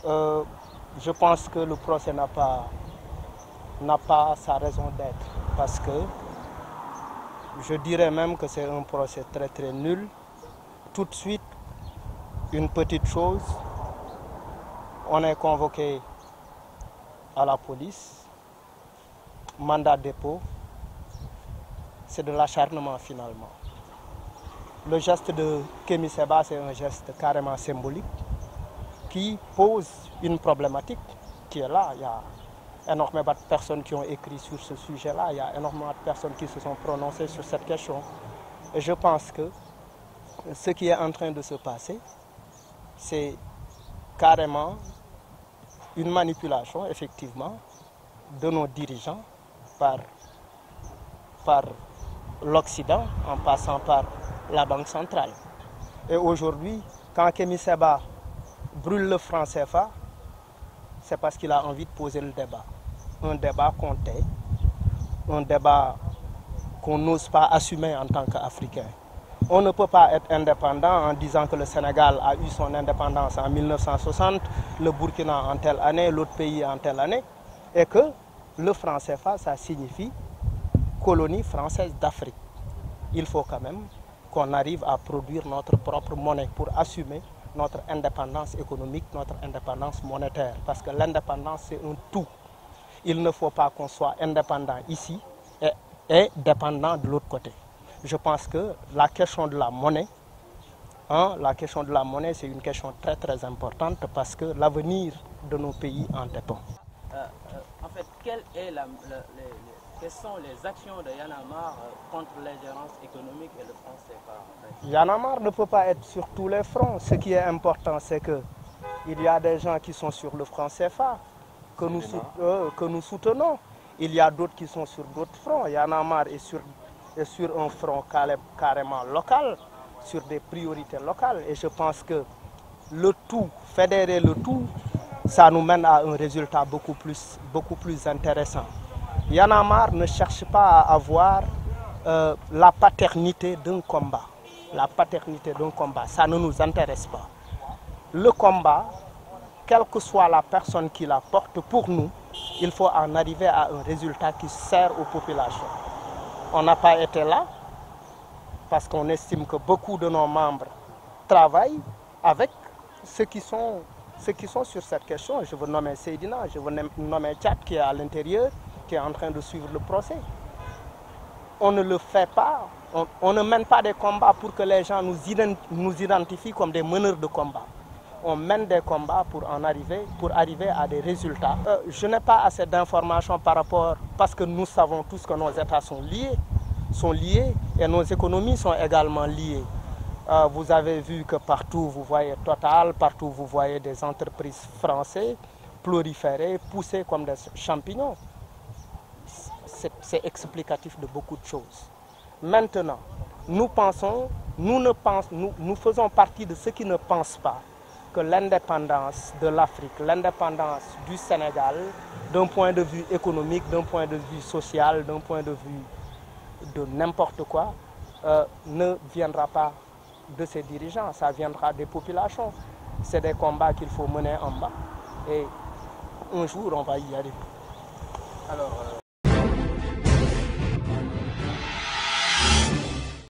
Euh, je pense que le procès n'a pas sa raison d'être parce que je dirais même que c'est un procès très très nul. Tout de suite, une petite chose, on est convoqué à la police, mandat de dépôt, c'est de l'acharnement finalement. Le geste de Kémy Séba, c'est un geste carrément symbolique qui pose une problématique qui est là. Il y a énormément de personnes qui ont écrit sur ce sujet-là, il y a énormément de personnes qui se sont prononcées sur cette question. Et je pense que ce qui est en train de se passer, c'est carrément une manipulation, effectivement, de nos dirigeants par l'Occident, en passant par la Banque centrale. Et aujourd'hui, quand Kémy Séba brûle le franc CFA, c'est parce qu'il a envie de poser le débat. Un débat qu'on tait, un débat qu'on n'ose pas assumer en tant qu'Africain. On ne peut pas être indépendant en disant que le Sénégal a eu son indépendance en 1960, le Burkina en telle année, l'autre pays en telle année, et que le franc CFA, ça signifie colonie française d'Afrique. Il faut quand même qu'on arrive à produire notre propre monnaie pour assumer notre indépendance économique, notre indépendance monétaire. Parce que l'indépendance, c'est un tout. Il ne faut pas qu'on soit indépendant ici et dépendant de l'autre côté. Je pense que la question de la monnaie, c'est une question très très importante parce que l'avenir de nos pays en dépend. En fait, quelles sont les actions de Y'en a marre contre l'ingérence économique et le franc CFA? Y'en a marre ne peut pas être sur tous les fronts. Ce qui est important, c'est qu'il y a des gens qui sont sur le franc CFA, que nous soutenons. Il y a d'autres qui sont sur d'autres fronts. Y'en a marre est sur un front carrément local, sur des priorités locales. Et je pense que le tout, fédérer le tout, ça nous mène à un résultat beaucoup plus intéressant. Y'en a marre ne cherche pas à avoir la paternité d'un combat. La paternité d'un combat, ça ne nous intéresse pas. Le combat, quelle que soit la personne qui la porte, pour nous, il faut en arriver à un résultat qui sert aux populations. On n'a pas été là parce qu'on estime que beaucoup de nos membres travaillent avec ceux qui sont sur cette question. Je veux nommer Seydina, je veux nommer Tchad qui est à l'intérieur, qui est en train de suivre le procès. On ne le fait pas, on ne mène pas des combats pour que les gens nous identifient comme des meneurs de combat. On mène des combats pour arriver à des résultats. Je n'ai pas assez d'informations par rapport, parce que nous savons tous que nos États sont liés et nos économies sont également liées. Vous avez vu que partout vous voyez Total, partout vous voyez des entreprises françaises proliférer, pousser comme des champignons. C'est explicatif de beaucoup de choses. Maintenant, nous faisons partie de ceux qui ne pensent pas que l'indépendance de l'Afrique, l'indépendance du Sénégal, d'un point de vue économique, d'un point de vue social, d'un point de vue de n'importe quoi, ne viendra pas de ses dirigeants, ça viendra des populations. C'est des combats qu'il faut mener en bas et un jour on va y arriver. Alors,